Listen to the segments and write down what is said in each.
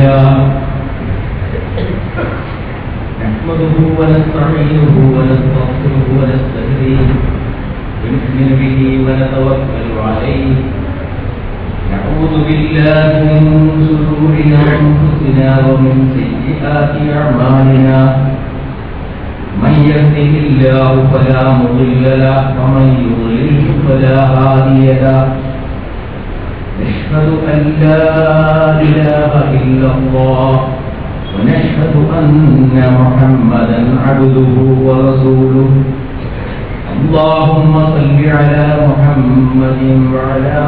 لله نحمده ونستعينه ونستغفره ونستهديه ونؤمن به ونتوكل عليه نعوذ بالله من شرور أنفسنا ومن سيئات أعمالنا من يهده الله فلا مضل له ومن يضلل فلا هادي له نشهد أن لا إله إلا الله ونشهد أن محمدا عبده ورسوله اللهم صل على محمد وعلى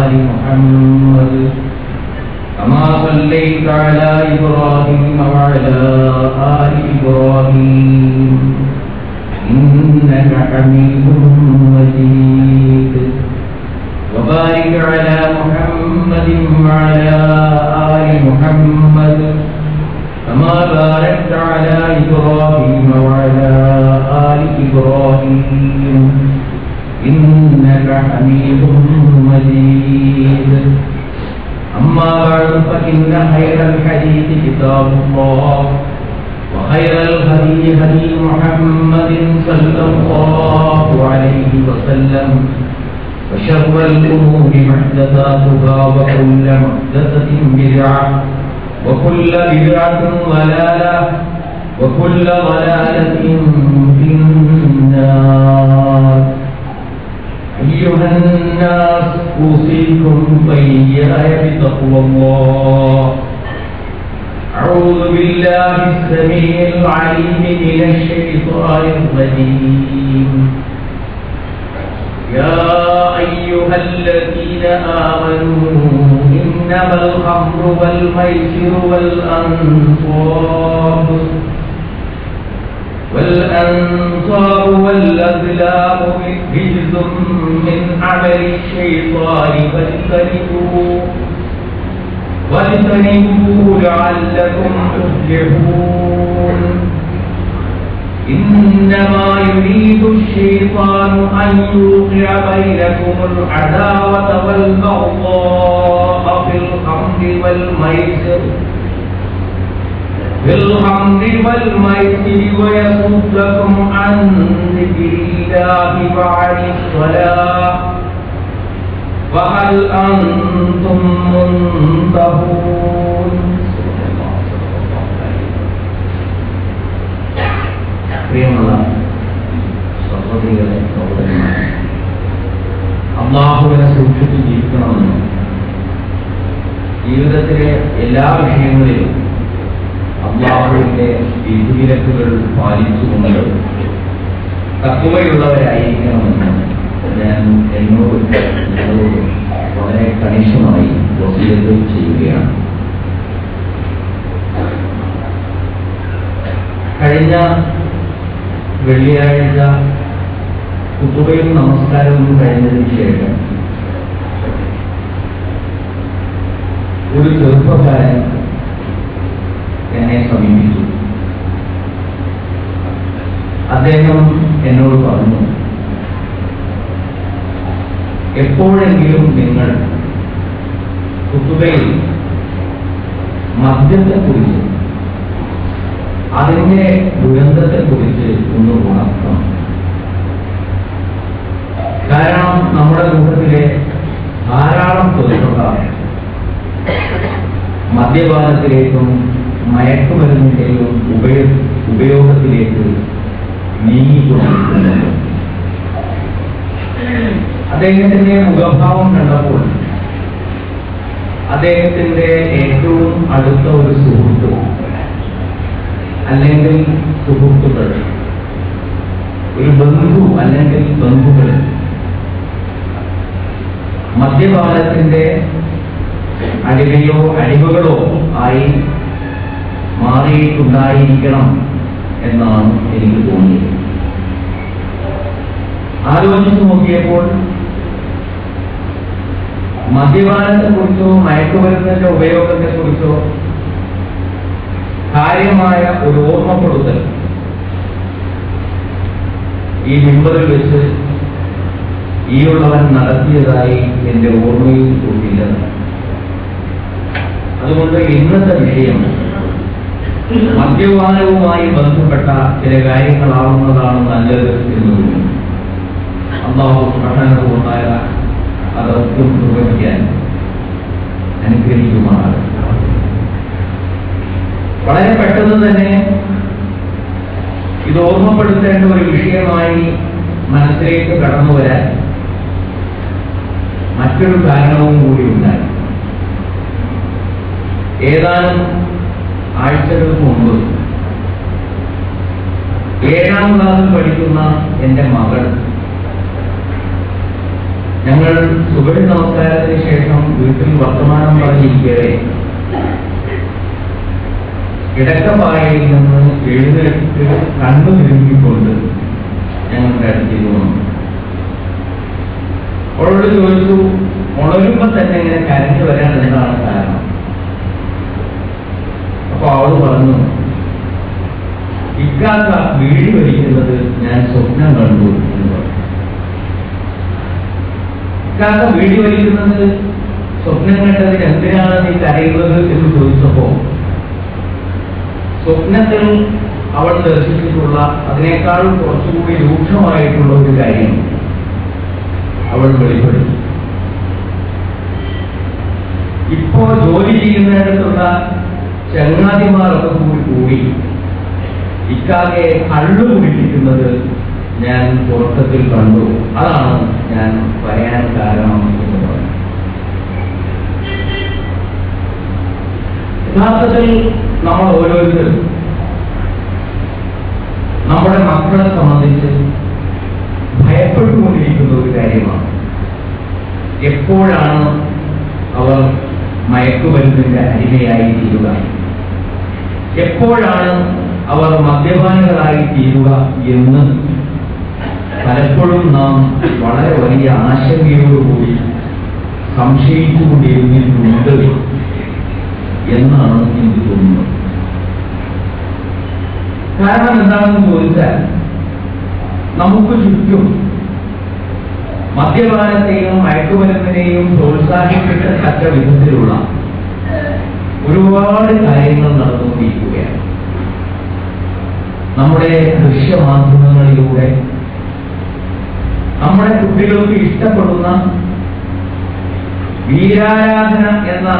آل محمد كما صليت على إبراهيم وعلى آل إبراهيم إنك حميد مجيد وبارك على محمد وعلى آل محمد كما باركت على إبراهيم وعلى آل إبراهيم إنك حميد مجيد أما بعد فإن خير الحديث كتاب الله وخير الهدي هدي محمد صلى الله عليه وسلم وشر الأمور محدثاتها وكل محدثة بدعة وكل بدعة ضلالة وكل ضلالة في النار أيها الناس أوصيكم وإياي بتقوى الله أعوذ بالله السميع العليم من الشيطان الرجيم يا أيها الذين آمنوا إنما الخمر والميسر والأنصار والأزلام رجز من عمل الشيطان واجتنبوه لعلكم تفلحون إنما يريد الشيطان أن يوقع بينكم العداوة والبغضاء في الخمر والميسر ويصدكم عن ذكر الله وعن الصلاة وهل أنتم منتهون പ്രിയമുള്ള സഹോദരികളെ സഹോദരന്മാരെ, അല്ലാഹുവിനെ സൂക്ഷിച്ച് ജീവിക്കണമെന്നും ജീവിതത്തിലെ എല്ലാ വിഷയങ്ങളിലും അല്ലാഹുവിന്റെ വിധിവിലക്കുകൾ പാലിച്ചുകൊണ്ട് തഖ്വയുള്ളവരായിരിക്കണമെന്നും ഞാൻ എന്നോട് വളരെ കണിശമായി വസിയത്ത് ചെയ്യുകയാണ്. കഴിഞ്ഞ വെള്ളിയാഴ്ച ഖുതുബയും നമസ്കാരവും കഴിഞ്ഞതിന് ശേഷം ഒരു ചെറുപ്പക്കാരൻ എന്നെ സമീപിച്ചു. അദ്ദേഹം എന്നോട് പറഞ്ഞു, എപ്പോഴെങ്കിലും നിങ്ങൾ ഖുതുബയിൽ മദ്യത്തെക്കുറിച്ച് അതിന്റെ ദുരന്തത്തെക്കുറിച്ച് ഒന്ന് ഉണർത്തണം. കാരണം നമ്മുടെ കൂട്ടത്തിലെ ധാരാളം ചെറുപ്പക്കാർ മദ്യപാനത്തിലേക്കും മയക്കുമരുന്നിന്റെയും ഉപയോഗത്തിലേക്ക് നീങ്ങിക്കൊണ്ടിരിക്കുന്നുണ്ട്. അദ്ദേഹത്തിന്റെ മുഖഭാവം കണ്ടപ്പോൾ അദ്ദേഹത്തിന്റെ ഏറ്റവും അടുത്ത ഒരു സുഹൃത്ത് അല്ലെങ്കിൽ സുഹൃത്തുക്കൾ, ഒരു ബന്ധു അല്ലെങ്കിൽ ബന്ധുക്കൾ മദ്യപാനത്തിന്റെ അടിമയോ അടിമകളോ ആയി മാറിയിട്ടുണ്ടായിരിക്കണം എന്നാണ് എനിക്ക് തോന്നിയത്. ആലോചിച്ചു നോക്കിയപ്പോൾ മദ്യപാനത്തെക്കുറിച്ചോ മയക്കുമരുന്നിന്റെ ഉപയോഗത്തെക്കുറിച്ചോ കാര്യമായ ഒരു ഓർമ്മപ്പെടുത്തൽ ഈ മിമ്പറിൽ വെച്ച് ഈയുള്ളവൻ നടത്തിയതായി എന്റെ ഓർമ്മയിൽ ഒന്നില്ല. അത് അതുകൊണ്ട് ഇന്നത്തെ വിഷയം മദ്യപാനവുമായി ബന്ധപ്പെട്ട ചില കാര്യങ്ങളാവുന്നതാണ് നല്ലത് എന്ന് തോന്നുന്നു. അല്ലാഹു സുബ്ഹാനഹു വ തആല അതൊക്കെ നിർവഹിക്കാൻ അനുഗ്രഹിക്കുമാറാണ്. വളരെ പെട്ടെന്ന് തന്നെ ഇത് ഓർമ്മപ്പെടുത്തേണ്ട ഒരു വിഷയമായി മനസ്സിലേക്ക് കടന്നു വരാൻ മറ്റൊരു കാരണവും കൂടി ഉണ്ടായി. ഏതാനും ആഴ്ചകൾക്ക് മുമ്പ് 7ാം ക്ലാസ്സിൽ പഠിക്കുന്ന എൻ്റെ മകൾ, ഞങ്ങൾ സുബഹി നമസ്കാരത്തിന് ശേഷം വീട്ടിൽ വർത്തമാനം പറഞ്ഞിരിക്കവേ കിടക്കപ്പായയിൽ നിന്ന് എഴുന്നേറ്റ് കണ്ണു തിരുമ്മിക്കൊണ്ട് ഞങ്ങളുടെ അടുത്തേക്ക് വന്നു. അവളോട് ചോദിച്ചു, ഉണരുമ്പോ തന്നെ ഇങ്ങനെ കരഞ്ഞു വരാൻ എന്താണ് കാരണം? അപ്പൊ അവൾ പറഞ്ഞു, ഇക്കാക്ക വീടി വലിക്കുന്നത് ഞാൻ സ്വപ്നം കണ്ടു എന്ന് പറഞ്ഞു. ഇക്കാക്ക വീടി വലിക്കുന്നത് സ്വപ്നം കണ്ടതിന് എന്തിനാണ് നീ കരയുന്നത് എന്ന് ചോദിച്ചപ്പോ സ്വപ്നത്തിൽ അവൾ ദർശിച്ചിട്ടുള്ള അതിനേക്കാൾ കുറച്ചുകൂടി രൂക്ഷമായിട്ടുള്ള ഒരു കാര്യം അവൾ വെളിപ്പെടുത്തി. ഇപ്പോ ജോലി ചെയ്യുന്നിടത്തുള്ള ചങ്ങാതിമാരൊക്കെ കൂടി ഇക്കാകെ കള്ളു കുടിപ്പിക്കുന്നത് ഞാൻ ഉറക്കത്തിൽ കണ്ടു. അതാണ് ഞാൻ പറയാൻ കാരണം എന്ന് പറഞ്ഞു. യഥാർത്ഥത്തിൽ നമ്മൾ ഓരോരുത്തരും നമ്മുടെ മക്കളെ സംബന്ധിച്ച് ഭയപ്പെട്ടുകൊണ്ടിരിക്കുന്ന ഒരു കാര്യമാണ്. എപ്പോഴാണ് അവർ മയക്കുമരുന്നിന്റെ അടിമയായി തീരുക, എപ്പോഴാണ് അവർ മദ്യപാനികളായി തീരുക എന്ന് പലപ്പോഴും നാം വളരെ വലിയ ആശങ്കയോടുകൂടി സംശയിച്ചുകൊണ്ടിരുന്നിട്ടുണ്ട് എന്നാണ് എനിക്ക് തോന്നുന്നത്. കാരണം എന്താണെന്ന് ചോദിച്ചാൽ, നമുക്ക് ചുറ്റും മദ്യപാനത്തെയും മയക്കുമരുന്നിനെയും പ്രോത്സാഹിപ്പിക്കത്തക്ക വിധത്തിലുള്ള ഒരുപാട് കാര്യങ്ങൾ നടന്നുകൊണ്ടിരിക്കുകയാണ്. നമ്മുടെ ദൃശ്യമാധ്യമങ്ങളിലൂടെ നമ്മുടെ കുട്ടികൾക്ക് ഇഷ്ടപ്പെടുന്ന വീരാരാധന എന്ന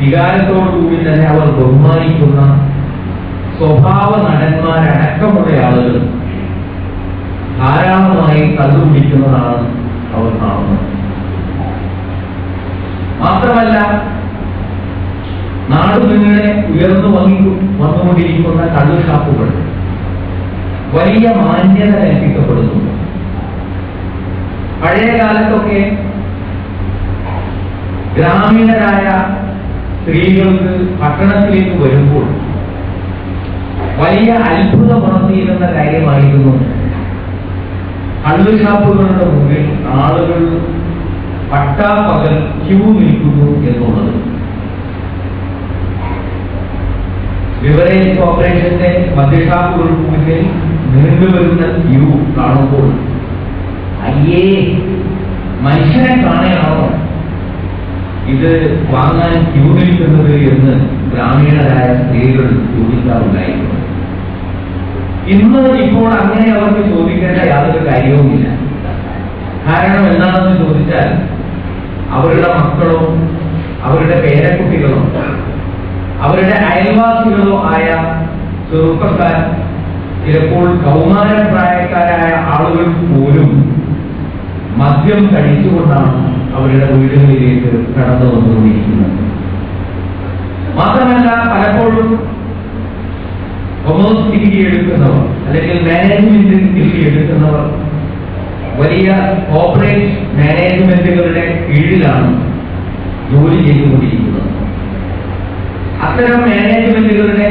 വികാരത്തോടുകൂടി തന്നെ അവർ ബഹുമാനിക്കുന്ന സ്വഭാവ നടന്മാരടക്കമുള്ള ആളുകൾ ധാരാളമായി കണ്ടുപിടിക്കുന്നതാണ് അവർ കാണുന്നത്. മാത്രമല്ല, നാടുനീളെ ഉയർന്നു വന്നുകൊണ്ടിരിക്കുന്ന കള്ളുഷാപ്പുകൾ വലിയ മാന്യത കൽപ്പിക്കപ്പെടുന്നു. പഴയ കാലത്തൊക്കെ ഗ്രാമീണരായ സ്ത്രീകൾക്ക് പട്ടണത്തിലേക്ക് വരുമ്പോൾ വലിയ അത്ഭുതമുണർത്തിയിരുന്ന കാര്യമായിരുന്നു കള്ളുഷാപ്പുകളുടെ മുന്നിൽ ആളുകൾ പട്ടാപ്പകൽ ക്യൂ നിൽക്കുന്നു എന്നുള്ളത്. ബിവറേജ് കോർപ്പറേഷന്റെ മദ്യഷാപ്പുകൾക്ക് മുന്നിൽ നീണ്ടുവരുന്ന ക്യൂ കാണുമ്പോൾ അയ്യേ, മനുഷ്യനെ കാണുകയാണോ ഇത് വാങ്ങാൻ ക്യൂ നിൽക്കുന്നത് എന്ന് ഗ്രാമീണരായ സ്ത്രീകൾ ചോദിക്കാറുണ്ടായിരുന്നു. ഇപ്പോൾ അങ്ങനെ അവർക്ക് ചോദിക്കേണ്ട യാതൊരു കാര്യവുമില്ല. കാരണം എന്താണെന്ന് ചോദിച്ചാൽ, അവരുടെ മക്കളോ അവരുടെ പേരക്കുട്ടികളോ അവരുടെ അയൽവാസികളോ ആയ ചെറുപ്പക്കാർ, ചിലപ്പോൾ കൗമാരപ്രായക്കാരായ ആളുകൾ പോലും മദ്യം കഴിച്ചുകൊണ്ടാണ് അവരുടെ വീടുകളിലേക്ക് കടന്നു വന്നുകൊണ്ടിരിക്കുന്നത്. മാത്രമല്ല, പലപ്പോഴും കൊമേഴ്സ് ഡിഗ്രി എടുക്കുന്നവർ അല്ലെങ്കിൽ മാനേജ്മെന്റ് ഡിഗ്രി എടുക്കുന്നവർ വലിയ കോർപ്പറേറ്റ് മാനേജ്മെന്റുകളുടെ കീഴിലാണ് ജോലി ചെയ്തുകൊണ്ടിരിക്കുന്നത്. അത്തരം മാനേജ്മെന്റുകളുടെ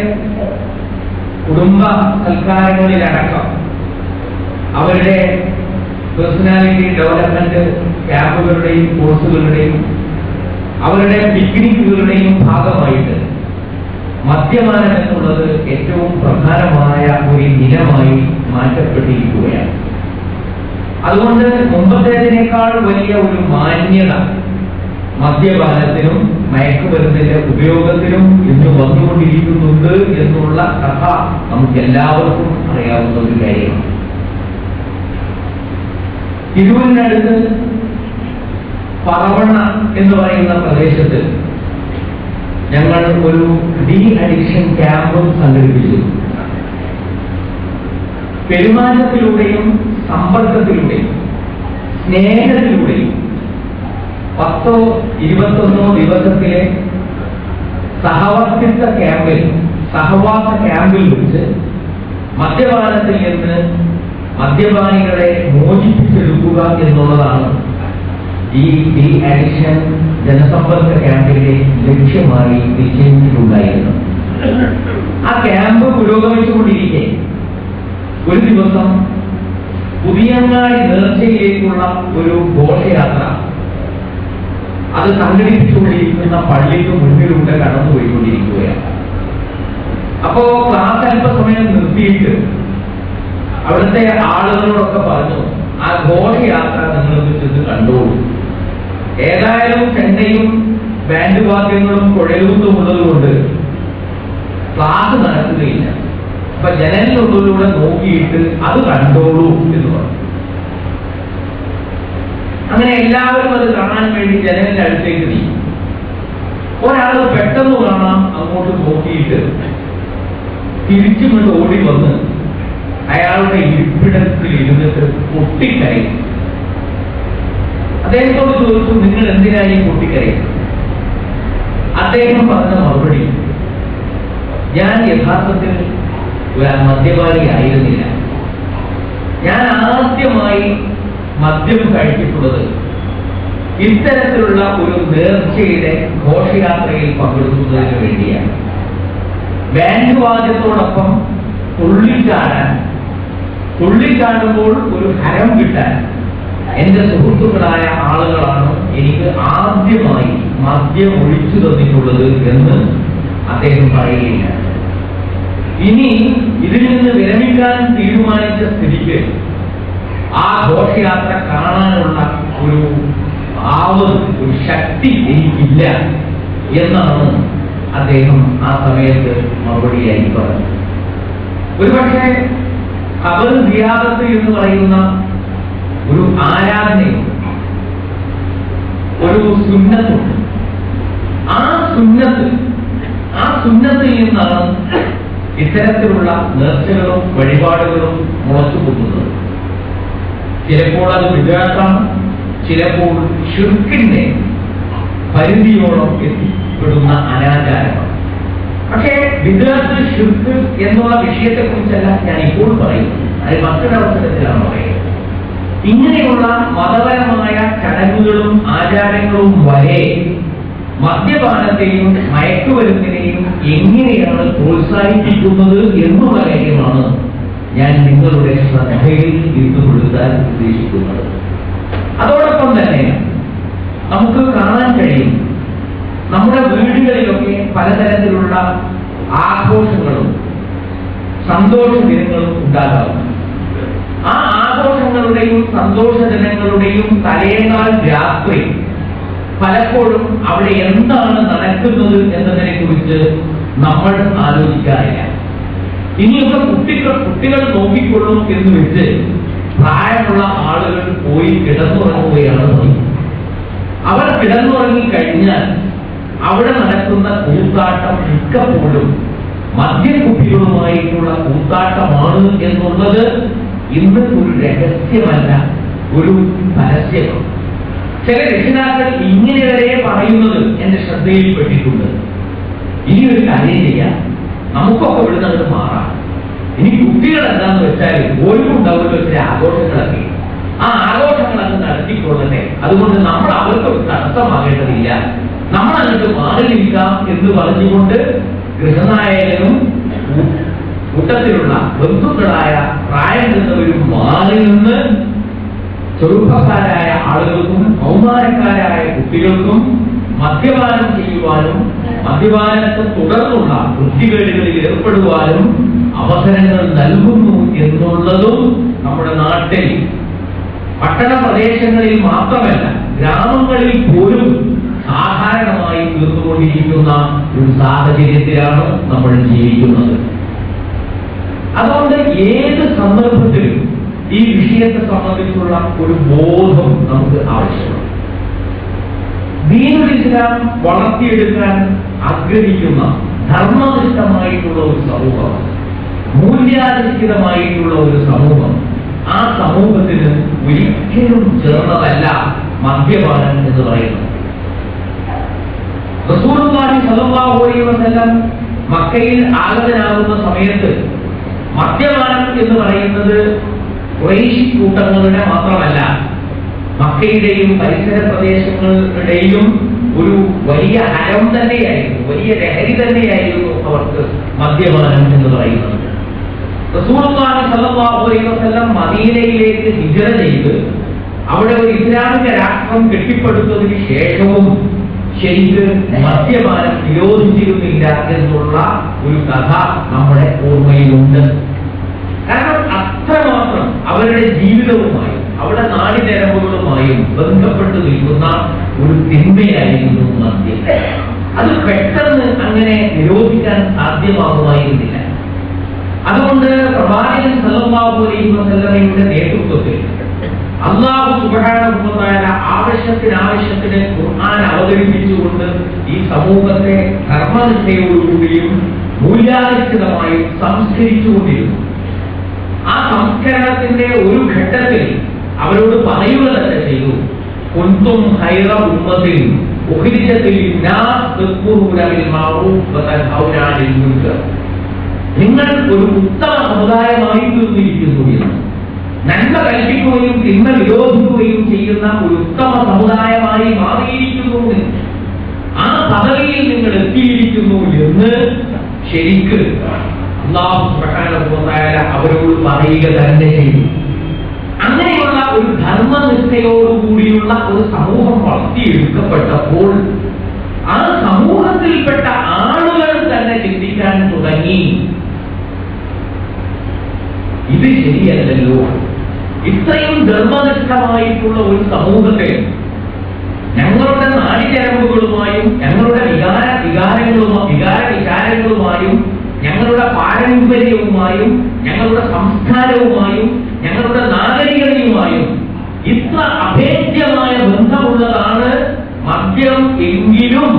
കുടുംബ സൽക്കാരങ്ങളിലടക്കം അവരുടെ പേഴ്സണാലിറ്റി ഡെവലപ്മെന്റ് ക്യാമ്പുകളുടെയും കോഴ്സുകളുടെയും അവരുടെ പിക്നിക്കുകളുടെയും ഭാഗമായിട്ട് മദ്യപാനം എന്നുള്ളത് ഏറ്റവും പ്രധാനമായ ഒരു ഇനമായി മാറ്റപ്പെട്ടിരിക്കുകയാണ്. അതുകൊണ്ട് മുമ്പത്തേതിനേക്കാൾ വലിയ ഒരു മാന്യത മദ്യപാനത്തിനും മയക്കുമരുന്നിന്റെ ഉപയോഗത്തിനും ഇന്ന് വന്നുകൊണ്ടിരിക്കുന്നുണ്ട് എന്നുള്ള കഥ നമുക്ക് എല്ലാവർക്കും അറിയാവുന്ന ഒരു കാര്യമാണ്. തിരുവനന്തപുരത്ത് പറവണ്ണ എന്ന് പറയുന്ന പ്രദേശത്ത് ഞങ്ങൾ ഒരു ഡി അഡിക്ഷൻ ക്യാമ്പും സംഘടിപ്പിച്ചു. പെരുമാറ്റത്തിലൂടെയും സമ്പർക്കത്തിലൂടെയും സ്നേഹത്തിലൂടെയും 10-21 ദിവസത്തിലെ സഹവർത്തിത്വ ക്യാമ്പിൽ, സഹവാസ ക്യാമ്പിൽ വെച്ച് മദ്യപാനത്തിൽ നിന്ന് മദ്യപാനികളെ മോചിപ്പിച്ചെടുക്കുക എന്നുള്ളതാണ് ഈ ഡി അഡിക്ഷൻ ജനസമ്പർക്ക ക്യാമ്പിന്റെ ലക്ഷ്യമായി നിശ്ചയിച്ചിട്ടുണ്ടായിരുന്നത്. ആ ക്യാമ്പ് പുരോഗമിച്ചുകൊണ്ടിരിക്കെ ഒരു ദിവസം പുതിയങ്ങാടി നേർച്ചയിലേക്കുള്ള ഒരു ഘോഷയാത്ര അത് സംഘടിപ്പിച്ചുകൊണ്ടിരിക്കുന്ന പള്ളിക്ക് മുന്നിലൂടെ കടന്നുപോയിക്കൊണ്ടിരിക്കുകയാണ്. അപ്പോ ക്ലാസ് അല്പസമയം നിർത്തിയിട്ട് അവിടുത്തെ ആളുകളോടൊക്കെ പറഞ്ഞു, ആ ഘോഷയാത്ര നിങ്ങളൊന്ന് ചെന്ന് കണ്ടോളൂ. ഏതായാലും ചെണ്ടയും ബാൻഡ് വാദ്യങ്ങളും കുഴലൂത്തും ഉള്ളതുകൊണ്ട് ക്ലാസ് നടക്കുകയില്ല. അപ്പൊ ജനലിനുള്ളിലൂടെ നോക്കിയിട്ട് അത് കണ്ടോളൂ എന്ന് പറഞ്ഞു. അങ്ങനെ എല്ലാവരും അത് കാണാൻ വേണ്ടി ജനലിന്റെ അടുത്തേക്ക് നീങ്ങി. ഒരാൾ പെട്ടെന്ന് കാണാം അങ്ങോട്ട് നോക്കിയിട്ട് തിരിച്ചുകൊണ്ട് ഓടി വന്ന് അയാളുടെ ഇരിപ്പിടത്തിൽ ഇരുന്നിട്ട് പൊട്ടിക്കരയും. അദ്ദേഹത്തോട് ചോദിച്ചു, നിങ്ങൾ എന്തിനായി പൊട്ടിക്കരയും? അദ്ദേഹം പറഞ്ഞ മറുപടി, ഞാൻ യഥാർത്ഥത്തിൽ മദ്യപാനി ആയിരുന്നില്ല. ഞാൻ ആദ്യമായി മദ്യം കഴിച്ചിട്ടുള്ളത് ഇത്തരത്തിലുള്ള ഒരു നേർച്ചയുടെ ഘോഷയാത്രയിൽ പങ്കെടുക്കുന്നതിന് വേണ്ടിയാണ്. ബാൻഡ് വാദ്യത്തോടൊപ്പം തുള്ളിച്ചാടുമ്പോൾ ഒരു ഹരം കിട്ടാൻ എന്റെ സുഹൃത്തുക്കളായ ആളുകളാണ് എനിക്ക് ആദ്യമായി മദ്യം ഒഴിച്ചു തന്നിട്ടുള്ളത് എന്ന് അദ്ദേഹം പറയുകയില്ല. ഇനി ഇതിൽ നിന്ന് വിരമിക്കാൻ തീരുമാനിച്ച സ്ഥിതിക്ക് ആ ഘോഷയാത്ര കാണാനുള്ള ഒരു ഒരു ശക്തി എനിക്കില്ല എന്നാണ് അദ്ദേഹം ആ സമയത്ത് മറുപടിയായി പറഞ്ഞത്. ഒരുപക്ഷെ ഖബർ സിയാറത്ത് എന്ന് പറയുന്ന ഒരു ആരാധനയുണ്ട്, ഒരു സുന്നത്തുണ്ട്. ആ സുന്നത്തിൽ നിന്നാണ് ഇത്തരത്തിലുള്ള നേർച്ചകളും വഴിപാടുകളും മുളച്ചു പൊട്ടുന്നത്. ചിലപ്പോൾ അത് വിദ്യാർത്ഥമാണ്, ചിലപ്പോൾ ശിർക്കിന്റെ പരിധിയോളം എത്തിപ്പെടുന്ന അനാചാരമാണ്. പക്ഷേ വിദ്യാർത്ഥി ശിർക്ക് എന്നുള്ള വിഷയത്തെ കുറിച്ചല്ല ഞാൻ ഇപ്പോൾ പറയുന്നത്, അത് മറ്റൊരവസരത്തിലാണ് പറയുന്നത്. ഇങ്ങനെയുള്ള മതപരമായ ചടങ്ങുകളും ആചാരങ്ങളും വരെ മദ്യപാനത്തെയും മയക്കുമരുന്നിനെയും എങ്ങനെയാണ് പ്രോത്സാഹിപ്പിക്കുന്നത് എന്നുള്ള കാര്യമാണ് ഞാൻ നിങ്ങളുടെ ശ്രദ്ധയിൽ ഇട്ടുകൊടുക്കാൻ ഉദ്ദേശിക്കുന്നത്. അതോടൊപ്പം തന്നെ നമുക്ക് കാണാൻ കഴിയും, നമ്മുടെ വീടുകളിലൊക്കെ പലതരത്തിലുള്ള ആഘോഷങ്ങളും സന്തോഷ ദിനങ്ങളും ഉണ്ടാകാറുണ്ട്. ആ ആഘോഷങ്ങളുടെയും സന്തോഷ ദിനങ്ങളുടെയും തലേനാൾ രാത്രി പലപ്പോഴും അവിടെ എന്താണ് നടക്കുന്നത് എന്നതിനെ കുറിച്ച് നമ്മൾ ആലോചിക്കാറില്ല. ഇനിയൊക്കെ കുട്ടികൾ നോക്കിക്കൊള്ളും എന്ന് വെച്ച് പ്രായമുള്ള ആളുകൾ പോയി കിടന്നുറങ്ങുകയാണ് പതിവ്. അവർ കിടന്നുറങ്ങി കഴിഞ്ഞാൽ അവിടെ നടക്കുന്ന കൂത്താട്ടം മിക്കപ്പോഴും മദ്യക്കുപ്പികളുമായിട്ടുള്ള കൂത്താട്ടമാണ് എന്നുള്ളത് ഇന്ന് ഒരു രഹസ്യമല്ല, ഒരു പരസ്യമാണ്. ചില രക്ഷിതാക്കൾ ഇങ്ങനെ വരെ പറയുന്നത് എന്റെ ശ്രദ്ധയിൽപ്പെട്ടിട്ടുണ്ട്. ഇനി ഒരു കാര്യം ചെയ്യാം, നമുക്കൊക്കെ ഇവിടുന്ന് അത് മാറാം. ഇനി കുട്ടികൾ എന്താന്ന് വെച്ചാൽ ഓർക്കുണ്ടാവുമല്ലോ ചില ആഘോഷങ്ങളൊക്കെ, ആ ആഘോഷങ്ങൾ അത് നടത്തിക്കൊള്ളട്ടെ, അതുകൊണ്ട് നമ്മൾ അവർക്കൊരു തടസ്സമാകേണ്ടതില്ല, നമ്മൾ അങ്ങോട്ട് മാറി നിൽക്കാം എന്ന് പറഞ്ഞുകൊണ്ട് ഗൃഹനായകനും കൂട്ടത്തിലുള്ള ബന്ധുക്കളായ പ്രായം ചെന്നവരും മാറി നിന്ന് ചെറുപ്പക്കാരായ ആളുകൾക്കും കൗമാരക്കാരായ കുട്ടികൾക്കും മദ്യപാനം ചെയ്യുവാനും മദ്യപാനത്തെ തുടർന്നുള്ള വൃത്തികേടുകളിൽ ഏർപ്പെടുവാനും അവസരങ്ങൾ നൽകുന്നു എന്നുള്ളതും നമ്മുടെ നാട്ടിൽ പട്ടണ പ്രദേശങ്ങളിൽ മാത്രമല്ല ഗ്രാമങ്ങളിൽ പോലും സാധാരണമായി തീർന്നുകൊണ്ടിരിക്കുന്ന ഒരു സാഹചര്യത്തിലാണ് നമ്മൾ ജീവിക്കുന്നത്. അതുകൊണ്ട് ഏത് സന്ദർഭത്തിലും ഈ വിഷയത്തെ സംബന്ധിച്ചുള്ള ഒരു ബോധം നമുക്ക് ആവശ്യമാണ്. ദീനുൽ ഇസ്ലാം വളർത്തിയെടുക്കാൻ ആഗ്രഹിക്കുന്ന ധർമ്മനിഷ്ഠമായിട്ടുള്ള ഒരു സമൂഹം, മൂല്യാധിഷ്ഠിതമായിട്ടുള്ള ഒരു സമൂഹം, ആ സമൂഹത്തിന് ഒരിക്കലും ചേർന്നതല്ല മദ്യപാനം എന്ന് പറയുന്നത്. റസൂലുള്ളാഹി സ്വല്ലല്ലാഹു അലൈഹി വസല്ലം മക്കയിൽ ആഗതനാകുന്ന സമയത്ത് മദ്യപാനം എന്ന് പറയുന്നത് ഖുറൈശി കൂട്ടങ്ങളുടെ മാത്രമല്ല, മക്കയുടെയും പരിസര പ്രദേശങ്ങളുടെയും ഒരു വലിയ ഹരം തന്നെയായിരുന്നു, വലിയ ലഹരി തന്നെയായിരുന്നു അവർക്ക് മദ്യപാനം എന്ന് പറയുന്നത്. റസൂലുള്ളാഹി സ്വല്ലല്ലാഹു അലൈഹി വസല്ലം മദീനയിലേക്ക് ഹിജ്റ ചെയ്ത് അവിടെ ഒരു ഇസ്ലാമിക രാഷ്ട്രം കെട്ടിപ്പടുത്തതിന് ശേഷവും ശരിക്ക് മദ്യപാനം നിരോധിച്ചിരുന്നില്ല എന്നുള്ള ഒരു കഥ നമ്മുടെ ഓർമ്മയിലുണ്ട്. കാരണം അത്രമാത്രം അവരുടെ ജീവിതവുമായും അവരുടെ നാടിനരമ്പുകളുമായും ബന്ധപ്പെട്ട് നിൽക്കുന്ന ഒരു തിന്മയായിരുന്നു മദ്യം. അത് പെട്ടെന്ന് അങ്ങനെ നിരോധിക്കാൻ സാധ്യമാകുമായിരുന്നില്ല. അതുകൊണ്ട് പ്രവാചകൻ സല്ലല്ലാഹു അലൈഹി വസല്ലമയുടെ നേതൃത്വത്തിൽ അല്ലാഹു സുബ്ഹാനഹു വ തആല ആവശ്യത്തിന് ഖുർആൻ അവതരിപ്പിച്ചുകൊണ്ട് ഈ സമൂഹത്തെ ധർമ്മനിഷ്ഠയോടുകൂടിയും മൂല്യാധിഷ്ഠിതമായും സംസ്കരിച്ചുകൊണ്ടിരുന്നു. ആ സംസ്കരണത്തിന്റെ ഒരു ഘട്ടത്തിൽ അവരോട് പറയുക തന്നെ ചെയ്തു, കുന്തും ഖൈറ ഉമ്മത്തിൻ ഉഖ്രിജത് ലിന്നാസ് തഖ്ഫുറൂന ബിൽ മഅറൂഫ് വ തൻഹൗന അനിൽ മുൻകർ. നിങ്ങൾ ഒരു ഉത്തമ സമുദായമായി തീർന്നിരിക്കുന്നു എന്ന്, നന്മ കൽപ്പിക്കുകയും തിന്മ വിരോധിക്കുകയും ചെയ്യുന്ന ഒരു ഉത്തമ സമുദായമായി മാറിയിരിക്കുന്നു, ആ പദവിയിൽ നിങ്ങൾ എത്തിയിരിക്കുന്നു എന്ന് ശരിക്ക് അല്ലാഹു സുബ്ഹാനഹു വ തആല അവരോട് പറയുക തന്നെ ചെയ്തു. അങ്ങനെയുള്ള ഒരു ധർമ്മനിഷ്ഠയോടുകൂടിയുള്ള ഒരു സമൂഹം വളർത്തിയെടുക്കപ്പെട്ടപ്പോൾ ആ സമൂഹത്തിൽപ്പെട്ട ആളുകൾ തന്നെ ചിന്തിക്കാൻ തുടങ്ങി, ഇത് ശരിയല്ലല്ലോ, ഇത്രയും ധർമ്മനിഷ്ഠമായിട്ടുള്ള ഒരു സമൂഹത്തെ ഞങ്ങളുടെ നാടിനരമ്പുകളുമായും ഞങ്ങളുടെ വികാരവിചാരങ്ങളുമായും ഞങ്ങളുടെ പാരമ്പര്യവുമായും ഞങ്ങളുടെ സംസ്കാരവുമായും ഞങ്ങളുടെ നാഗരികതയുമായും ഇത്ര അഭേദ്യമായ ബന്ധമുള്ളതാണ് മദ്യം എങ്കിലും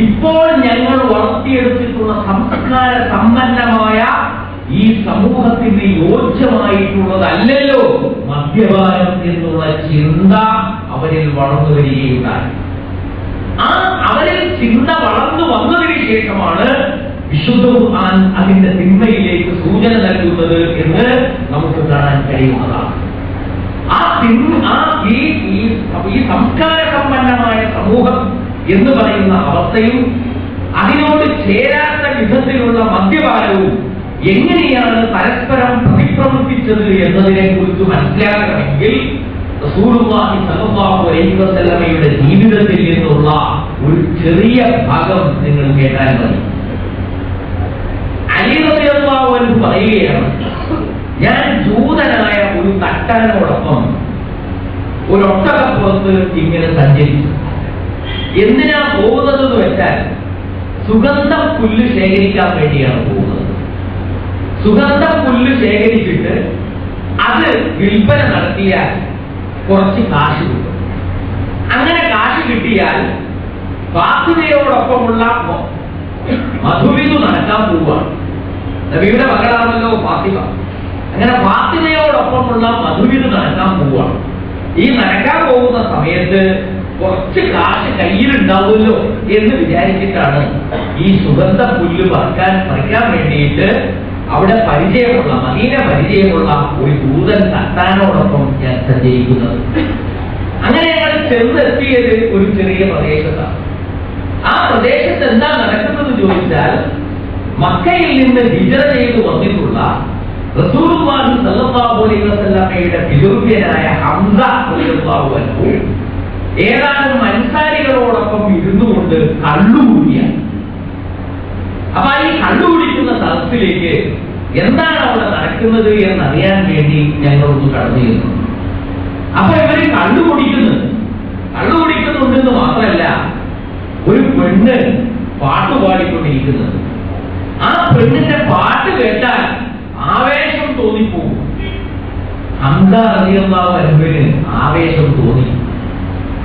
ഇപ്പോൾ ഞങ്ങൾ വളർത്തിയെടുത്തിട്ടുള്ള സംസ്കാര സമ്പന്നമായ ഈ സമൂഹത്തിന് യോജ്യമായിട്ടുള്ളതല്ലല്ലോ മദ്യപാനം എന്നുള്ള ചിന്ത അവരിൽ വളർന്നു വരികയുണ്ടായി. ആ അവരിൽ ചിന്ത വളർന്നു വന്നതിന് ശേഷമാണ് വിശുദ്ധ ഖുർആൻ അതിന്റെ തിന്മയിലേക്ക് സൂചന നൽകുന്നത് എന്ന് നമുക്ക് കാണാൻ കഴിയുന്നതാണ്. ഈ സംസ്കാര സമ്പന്നമായ സമൂഹം എന്ന് പറയുന്ന അവസ്ഥയും അതിനോട് ചേരാത്ത വിധത്തിലുള്ള മദ്യപാനവും എങ്ങനെയാണ് പരസ്പരം പ്രതിപ്രവർത്തിച്ചത് എന്നതിനെ കുറിച്ച് മനസ്സിലാക്കണമെങ്കിൽ റസൂലുള്ളാഹി സ്വല്ലല്ലാഹു അലൈഹി വസല്ലമയുടെ ജീവിതത്തിൽ നിന്നുള്ള ഒരു ചെറിയ ഭാഗം നിങ്ങൾ കേട്ടാൽ മതി. അലി റളിയല്ലാഹു അൻഹു പറയുകയാണ്, ഞാൻ ജൂതനായ ഒരു തട്ടാനോടൊപ്പം ഒരു ഒട്ടകപ്പുറത്ത് ഇങ്ങനെ സഞ്ചരിച്ചു. എന്തിനാ പോകുന്നതെന്ന് വെച്ചാൽ സുഗന്ധ പുല്ല് ശേഖരിക്കാൻ വേണ്ടിയാണ് പോകുന്നത്. സുഗന്ധ പുല്ല് ശേഖരിച്ചിട്ട് അത് വിൽപ്പന നടത്തിയാൽ കുറച്ച് കാശ് കിട്ടും. അങ്ങനെ കാശ് കിട്ടിയാൽ ഫാത്തിമയോടൊപ്പമുള്ള മധുവിധു നടക്കാൻ പോവുകയാണ്. നബിയുടെ മകളാണല്ലോ ഫാത്തിമ. അങ്ങനെ ഫാത്തിമയോടൊപ്പമുള്ള മധുവിധു നടക്കാൻ പോവുകയാണ്. ഈ നടക്കാൻ പോകുന്ന സമയത്ത് കുറച്ച് കാശ് കയ്യിലുണ്ടാവുമല്ലോ എന്ന് വിചാരിച്ചിട്ടാണ് ഈ സുഗന്ധ പുല്ല് പറിക്കാൻ വേണ്ടിയിട്ട് അവിടെ മദീന പരിചയമുള്ള ഒരു ദൂതൻ തട്ടാനോടൊപ്പം ഞാൻ സഞ്ചരിക്കുന്നത്. അങ്ങനെ ഞങ്ങൾ ചെന്നെത്തിയത് ഒരു ചെറിയ പ്രദേശത്താണ്. ആ പ്രദേശത്ത് എന്താ നടക്കുന്നത് ചോദിച്ചാൽ, മക്കയിൽ നിന്ന് ഹിജ്റ ചെയ്തു വന്നിട്ടുള്ള റസൂലുള്ളാഹി സ്വല്ലല്ലാഹു അലൈഹി വസല്ലമയുടെ പിതൃവ്യനായ ഹംസ റളിയല്ലാഹു അൻഹു ഏതാനും അൻസാരികളോടൊപ്പം ഇരുന്നുകൊണ്ട് കള്ളുകുടിയാണ്. അപ്പൊ ഈ കള്ളുകുടിക്കുന്ന സദസ്സിലേക്ക് എന്താണ് അവിടെ നടക്കുന്നത് എന്നറിയാൻ വേണ്ടി ഞങ്ങളൊന്ന് കടന്നിരുന്നു. അപ്പൊ ഇവര് കള്ളുകുടിക്കുന്നുണ്ടെന്ന് മാത്രമല്ല പെണ്ണ് പാട്ടുപാടിക്കൊണ്ടിരിക്കുന്നത്. ആ പെണ്ണിന്റെ പാട്ട് കേട്ടാൽ ആവേശം തോന്നിപ്പോകും. ഹംസ റളിയല്ലാഹു അൻഹുവിന് ആവേശം തോന്നി.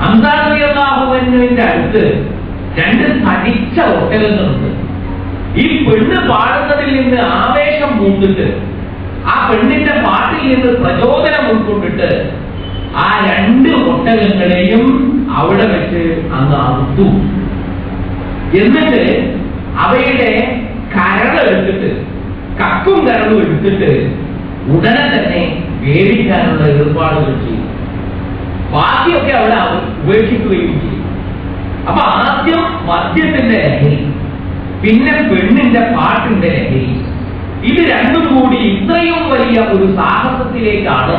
ഹംസ റളിയല്ലാഹു അൻഹുവിന്റെ അടുത്ത് 2 തടിച്ച ഒട്ടകങ്ങളുണ്ട്. ഈ പെണ്ണ് പാടുന്നതിൽ നിന്ന് ആവേശം മൂന്നിട്ട് ആ പെണ്ണിന്റെ പാട്ടിൽ നിന്ന് പ്രചോദനം ഉൾക്കൊണ്ടിട്ട് ആ 2 ഒട്ടകങ്ങളെയും അവിടെ വെച്ച് അങ്ങ് അറുത്തു. എന്നിട്ട് അവയുടെ കരളെടുത്തിട്ട്, കക്കും കരളും എടുത്തിട്ട് ഉടനെ തന്നെ വേവിക്കാനുള്ള ഏർപ്പാടുകൾ ചെയ്യും. ബാക്കിയൊക്കെ അവിടെ ഉപേക്ഷിക്കുകയും ചെയ്യും. അപ്പൊ ആദ്യം മദ്യത്തിന്റെ ലഹരി, പിന്നെ പെണ്ണിന്റെ പാട്ടിന്റെ ലഹരി, ഇത് രണ്ടും കൂടി ഇത്രയും വലിയ ഒരു സാഹസത്തിലേക്കാണ്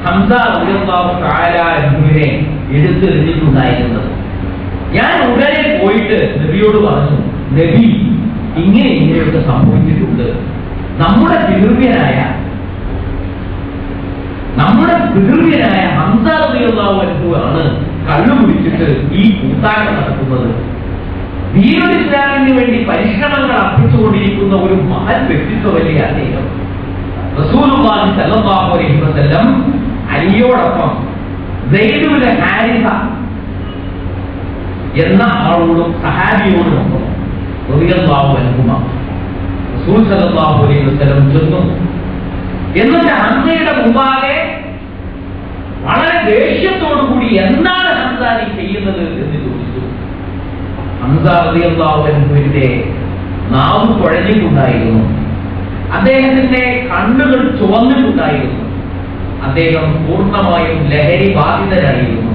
ഹംസ റളിയല്ലാഹു തആല അൻഹുവിനെ എടുത്തെറിഞ്ഞിട്ടുണ്ടായിരുന്നത്. ഞാൻ ഉടനെ പോയിട്ട് നബിയോട് പറഞ്ഞു, നബി, ഇങ്ങനെയൊക്കെ സംഭവിച്ചിട്ടുണ്ട്. നമ്മുടെ പിതൃവ്യനായ ഹംസ റളിയല്ലാഹു അൻഹു ആണ് കള്ളു കുടിച്ചിട്ട് ഈ കൂത്താട്ടം നടത്തുന്നത്. ദീനുൽ ഇസ്ലാമിന് വേണ്ടി പരിശ്രമങ്ങൾ അർപ്പിച്ചുകൊണ്ടിരിക്കുന്ന ഒരു മഹൽ വ്യക്തിത്വമല്ലേ അദ്ദേഹം. റസൂലുള്ളാഹി സ്വല്ലല്ലാഹു അലൈഹി വസല്ലം അലിയോടൊപ്പം സയ്യിദ് ഇബ്നു ഹാരിസ എന്ന ആളോടും സഹാബിയോടുമൊപ്പം റളിയല്ലാഹു അൻഹുമ റസൂൽ സ്വല്ലല്ലാഹു അലൈഹി വസല്ലം ചെന്നു. എന്നിട്ട് ഹംസയുടെ മുമ്പാകെ വളരെ ദേഷ്യത്തോടുകൂടി എന്താണ് ഹംസ നീ ചെയ്യുന്നത് എന്ന് ചോദിച്ചു. ഹംസ റളിയല്ലാഹു അൻഹുവിന്റെ നാവ് കുഴഞ്ഞിട്ടുണ്ടായിരുന്നു. അദ്ദേഹത്തിന്റെ കണ്ണുകൾ ചുവന്നിട്ടുണ്ടായിരുന്നു. അദ്ദേഹം പൂർണ്ണമായും ലഹരി ബാധിതനായിരുന്നു.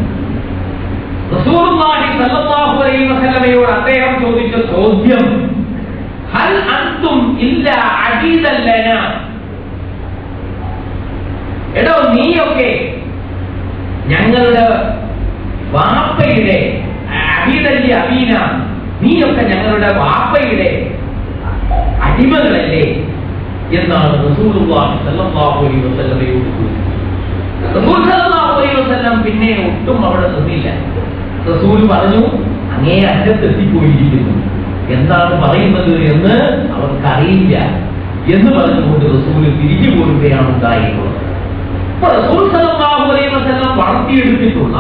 റസൂലുള്ളാഹി സ്വല്ലല്ലാഹു അലൈഹി വസല്ലമയോട് അദ്ദേഹം ചോദിച്ച ചോദ്യം, ഹൽ അൻതും ഇല്ലാ അബീദൻ ലനാ, എടോ നീയൊക്കെ ഞങ്ങളുടെ വാപ്പയുടെ അബീദല്ലി അബീന, നീയൊക്കെ ഞങ്ങളുടെ വാപ്പയുടെ അടിമകളല്ലേ എന്നാണ് റസൂലുള്ളാഹി സ്വല്ലല്ലാഹു അലൈഹി വസല്ലമയോട് ചോദിച്ചത്. റസൂൽ സ്വല്ലല്ലാഹു അലൈഹി വസല്ലം പിന്നെ ഒട്ടും അവിടെ നിന്നില്ല. റസൂൽ പറഞ്ഞു, അങ്ങേ അറ്റത്തെത്തിപ്പോയിരിക്കുന്നു, എന്താണ് പറയുന്നത് എന്ന് അവർക്കറിയില്ല എന്ന് പറഞ്ഞുകൊണ്ട് റസൂൽ തിരിച്ചു പോരുകയാണ് ഉണ്ടായിട്ടുള്ളത്. അപ്പൊ റസൂൽ സ്വല്ലല്ലാഹു അലൈഹി വസല്ലം വളർത്തിയെടുത്തിട്ടുള്ള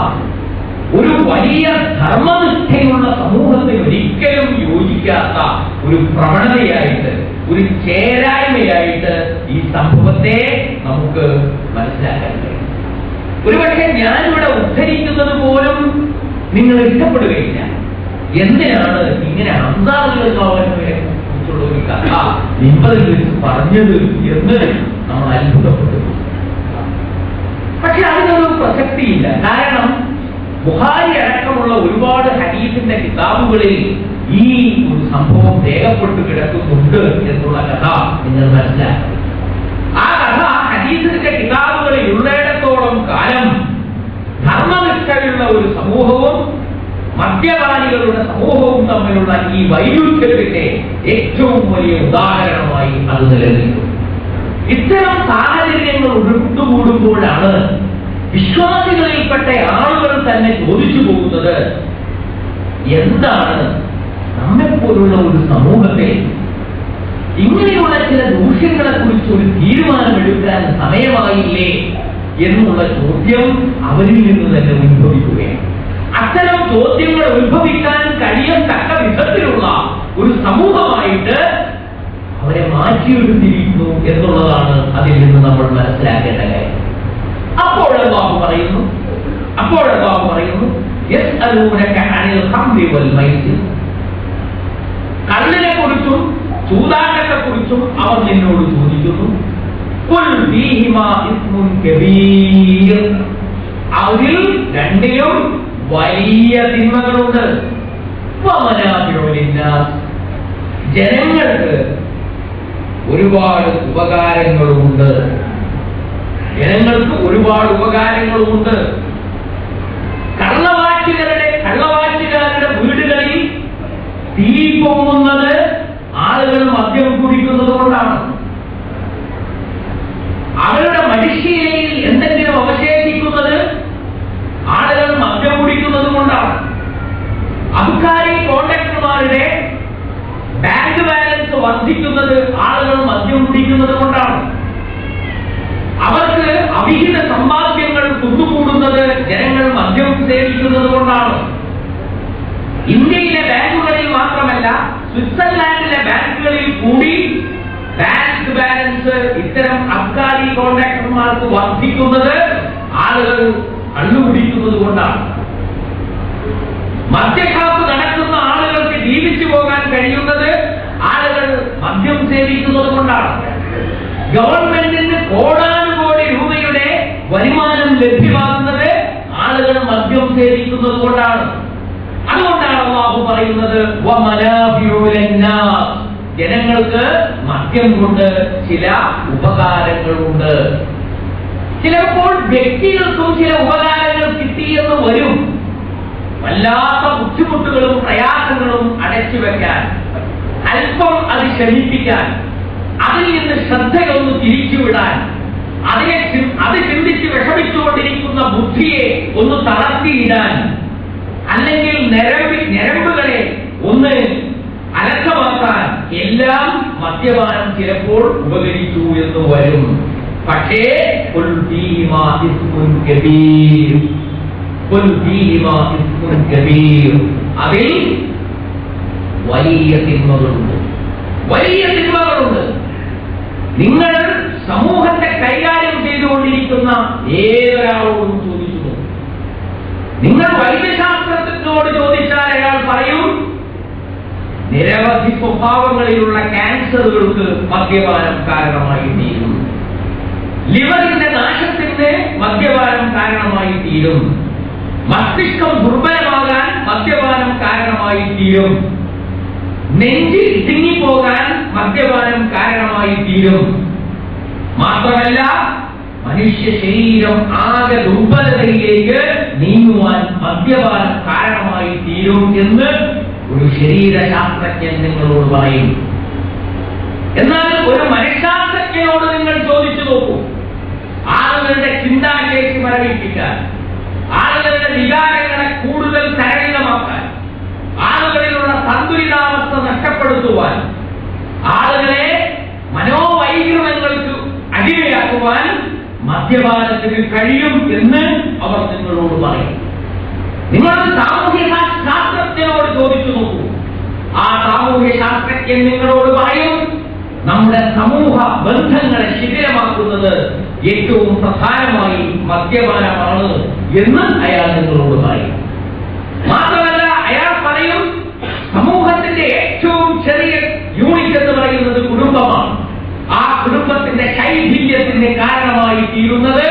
ഒരു വലിയ ധർമ്മനിഷ്ഠയുള്ള സമൂഹത്തിൽ ഒരിക്കലും യോജിക്കാത്ത ഒരു പ്രവണതയായിട്ട്, ഒരു ചേരായ്മയായിട്ട് ഈ സംഭവത്തെ നമുക്ക് മനസ്സിലാക്കാൻ കഴിയും. ഒരുപക്ഷെ ഞാനിവിടെ ഉദ്ധരിക്കുന്നത് പോലും നിങ്ങൾ ഇഷ്ടപ്പെടുകയില്ല. എന്തിനാണ് ഇങ്ങനെ ഹംസ റളിയല്ലാഹു അൻഹുവിനെ കുറിച്ചുള്ള ഒരു കഥ നിങ്ങളിൽ വെച്ച് പറഞ്ഞത് എന്ന് നമ്മൾ അത്ഭുതപ്പെട്ടു. പക്ഷെ അതിനൊരു പ്രസക്തിയില്ല. കാരണം ബുഖാരി അടക്കമുള്ള ഒരുപാട് ഹദീസിന്റെ കിതാബുകളിൽ ഈ ഒരു സംഭവം രേഖപ്പെട്ടു കിടക്കുന്നുണ്ട് എന്നുള്ള കഥ നിങ്ങൾ മനസ്സിലാക്കണം. ആ കഥ ഹദീസിന്റെ കിതാബുകളിൽ ഉള്ളിടത്തോളം കാലം ധർമ്മനിഷ്ഠയുള്ള ഒരു സമൂഹവും മദ്യപാനികളുടെ സമൂഹവും തമ്മിലുള്ള ഈ വൈരുദ്ധ്യത്തിന്റെ ഏറ്റവും വലിയ ഉദാഹരണമായി അത് നിലനിൽക്കും. ഇത്തരം സാഹചര്യങ്ങൾ ഉരുട്ടുകൂടുമ്പോഴാണ് വിശ്വാസികളിൽപ്പെട്ട ആളുകൾ തന്നെ ചോദിച്ചു പോകുന്നത്, എന്താണ് നമ്മെപ്പോലുള്ള ഒരു സമൂഹത്തെ ഇങ്ങനെയുള്ള ചില ദൂഷ്യങ്ങളെ കുറിച്ച് ഒരു തീരുമാനമെടുക്കാൻ സമയമായില്ലേ എന്നുള്ള ചോദ്യം അവരിൽ നിന്ന് തന്നെ ഉത്ഭവിക്കുകയാണ്. അത്തരം ചോദ്യങ്ങൾ ഉത്ഭവിക്കാൻ കഴിയത്തക്ക വിധത്തിലുള്ള ഒരു സമൂഹമായിട്ട് അവരെ മാറ്റിയെടുത്തിരിക്കുന്നു എന്നുള്ളതാണ് അതിൽ നിന്ന് നമ്മൾ മനസ്സിലാക്കേണ്ട കാര്യം. അപ്പോൾ അല്ലാഹു പറയുന്നു യസ്അലൂനക അനിൽ ഖംറി വൽ മൈസിർ, കള്ളിനെ കുറിച്ചും ചൂതാട്ടത്തെ കുറിച്ചും അവർ നിന്നോട് ചോദിക്കുന്നു. ഖുൽ ഫീഹിമാ ഇസ്മുൻ കബീർ, അതിൽ രണ്ടിലും വലിയ തിന്മകളുണ്ട്. വമനാഫിഉ ലിന്നാസ്, ജനങ്ങൾക്ക് ഒരുപാട് ഉപകാരങ്ങളുമുണ്ട്. കള്ളവാറ്റുകാരുടെ വീടുകളിൽ തീ പൊങ്ങുന്നത് ആളുകൾ മദ്യം കുടിക്കുന്നത് കൊണ്ടാണ്. അവരുടെ മനുഷ്യയിൽ എന്തെങ്കിലും അവശേഷിക്കുന്നത് ആളുകൾ മദ്യം കുടിക്കുന്നത് കൊണ്ടാണ്. അബ്കാരി കോൺട്രാക്ടർമാരുടെ ബാങ്ക് ബാലൻസ് വർദ്ധിക്കുന്നത് ആളുകൾ മദ്യം കുടിക്കുന്നത് കൊണ്ടാണ്. അവർക്ക് അവിഹിത സമ്പാദ്യങ്ങൾ കുന്നുകൂടുന്നത് ജനങ്ങൾ മദ്യം സേവിക്കുന്നത് കൊണ്ടാണ്. ഇന്ത്യയിലെ ബാങ്കുകളിൽ മാത്രമല്ല, സ്വിറ്റ്സർലാൻഡിലെ ബാങ്കുകളിൽ കൂടി ബാങ്ക് ബാലൻസ് ഇത്തരം അബ്കാരി കോൺട്രാക്ടർമാർക്ക് വർദ്ധിക്കുന്നത് ആളുകൾ കള്ളുകുടിക്കുന്നത് കൊണ്ടാണ്. മദ്യഷാപ്പ് നടക്കുന്ന ആളുകൾക്ക് ജീവിച്ചു പോകാൻ കഴിയുന്നത് ആളുകൾ മദ്യം സേവിക്കുന്നത് കൊണ്ടാണ്. ഗവൺമെന്റിന് കോടാനുകോടി രൂപയുടെ വരുമാനം ലഭ്യമാകുന്നത് ആളുകൾ മദ്യം സേവിക്കുന്നത് കൊണ്ടാണ്. അതുകൊണ്ടാണ് അല്ലാഹു പറയുന്നത് ജനങ്ങൾക്ക് മദ്യം കൊണ്ട് ചില ഉപകാരങ്ങളുണ്ട്. ചിലപ്പോൾ വ്യക്തികൾക്കും ചില ഉപകാരങ്ങൾ കിട്ടിയെന്ന് വരും. വല്ലാത്ത ബുദ്ധിമുട്ടുകളും പ്രയാസങ്ങളും അടച്ചു വെക്കാൻ, അല്പം അത് ശമിപ്പിക്കാൻ, അതിൽ നിന്ന് ശ്രദ്ധയൊന്ന് തിരിച്ചുവിടാൻ, അത് ചിന്തിച്ച് വിഷമിച്ചുകൊണ്ടിരിക്കുന്ന ബുദ്ധിയെ ഒന്ന് തളർത്തിയിടാൻ, അല്ലെങ്കിൽ ഞരമ്പുകളെ ഒന്ന് അലസമാക്കാൻ എല്ലാം മദ്യപാനം ചിലപ്പോൾ ഉപകരിച്ചു എന്ന് വരും. പക്ഷേ അതിൽ വലിയ തിന്മകളുണ്ട്, വലിയ തിന്മകളുണ്ട്. നിങ്ങൾ സമൂഹത്തെ കൈകാര്യം ചെയ്തുകൊണ്ടിരിക്കുന്ന ഏതൊരാളോടും ചോദിച്ചു, നിങ്ങൾ വൈദ്യശാസ്ത്രജ്ഞനോട് ചോദിച്ചാൽ അയാൾ പറയും നിരവധി സ്വഭാവങ്ങളിലുള്ള ക്യാൻസറുകൾക്ക് മദ്യപാനം കാരണമായി തീരും, ലിവറിന്റെ നാശത്തിന് മദ്യപാനം കാരണമായി തീരും, മസ്തിഷ്കം ദുർബലമാകാൻ മദ്യപാനം കാരണമായി തീരും, നെഞ്ചിൽ തിങ്ങിപ്പോകാൻ മദ്യപാനം കാരണമായി തീരും. മാത്രമല്ല, മനുഷ്യ ശരീരം ആകെ ദുർബലതയിലേക്ക് നീങ്ങുവാൻ മദ്യപാനം കാരണമായി തീരും എന്ന് ഒരു ശരീരശാസ്ത്രജ്ഞൻ നിങ്ങളോട് പറയും. എന്നാൽ ഒരു മനഃശാസ്ത്രജ്ഞനോട് നിങ്ങൾ ചോദിച്ചു നോക്കൂ, ആളുകളുടെ ചിന്താശേഷി മരവിപ്പിക്കാൻ, ആളുകളുടെ വികാരങ്ങളെ കൂടുതൽ സരളിതമാക്കാൻ, ആളുകളിലുള്ള സന്തുലിതാവസ്ഥ നഷ്ടപ്പെടുത്തുവാൻ, ആളുകളെ മനോവൈകൃതങ്ങൾക്ക് അടിമയാക്കുവാൻ മദ്യപാനത്തിന് കഴിയും എന്ന് അവർ നിങ്ങളോട് പറയും. നിങ്ങൾ സാമൂഹ്യ ശാസ്ത്രജ്ഞനോട് ചോദിച്ചു നോക്കൂ, ആ സാമൂഹ്യ ശാസ്ത്രജ്ഞൻ നിങ്ങളോട് പറയും നമ്മുടെ സമൂഹ ബന്ധങ്ങളെ ശിഥിലമാക്കുന്നത് ഏറ്റവും പ്രധാനമായി മദ്യപാനമാണ് എന്ന് അയാൾ നിങ്ങളോട് പറയും. മാത്രമല്ല, അയാൾ പറയും സമൂഹത്തിന്റെ ഏറ്റവും ചെറിയ യൂണിറ്റ് എന്ന് പറയുന്നത് കുടുംബമാണ്. ആ കുടുംബത്തിന്റെ ശൈഥില്യത്തിന് കാരണമായി തീരുന്നത്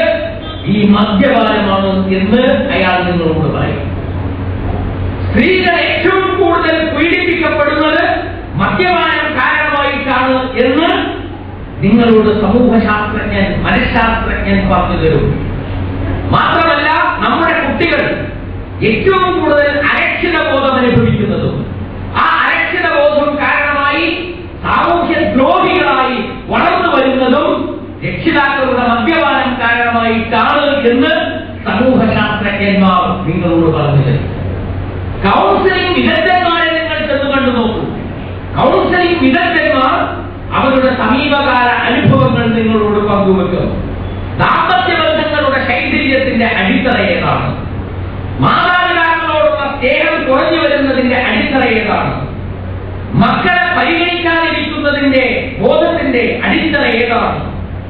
ഈ മദ്യപാനമാണ് എന്ന് അയാൾ നിങ്ങളോട് പറയും. സ്ത്രീകൾ ഏറ്റവും കൂടുതൽ പീഡിപ്പിക്കപ്പെടുന്നത് മദ്യപാനം കാരണമായിട്ടാണ് എന്ന് നിങ്ങളോട് സമൂഹശാസ്ത്രജ്ഞൻ, മനഃശാസ്ത്രജ്ഞൻ പറഞ്ഞു തരും. മാത്രമല്ല, നമ്മുടെ കുട്ടികൾ ഏറ്റവും കൂടുതൽ അരക്ഷിതബോധം അനുഭവിക്കുന്നതും ആ അരക്ഷിതബോധം കാരണമായി സാമൂഹ്യ ദ്രോഹികളായി വളർന്നു വരുന്നതും രക്ഷിതാക്കളുടെ മദ്യപാനം കാരണമായിട്ടാണ് എന്ന് സമൂഹശാസ്ത്രജ്ഞന്മാർ നിങ്ങളോട് പറഞ്ഞു തരും. കൗൺസിലിംഗ് വിദഗ്ധന്മാരെ നിങ്ങൾ ചെന്ന് കണ്ടു നോക്കൂ. കൗൺസിലിംഗ് വിദഗ്ധന്മാർ അവരുടെ സമീപകാല അനുഭവങ്ങൾ നിങ്ങളോട് പങ്കുവെക്കും. ദാമ്പത്യ ബന്ധങ്ങളുടെ ശൈഥില്യത്തിന്റെ അടിത്തറ ഏതാണ്? മാതാപിതാക്കളോടുള്ള സ്നേഹം കുറഞ്ഞു വരുന്നതിന്റെ അടിത്തറ ഏതാണ്? മക്കളെ പരിഗണിക്കാതിരിക്കുന്നതിന്റെ ബോധത്തിന്റെ അടിത്തറ ഏതാണ്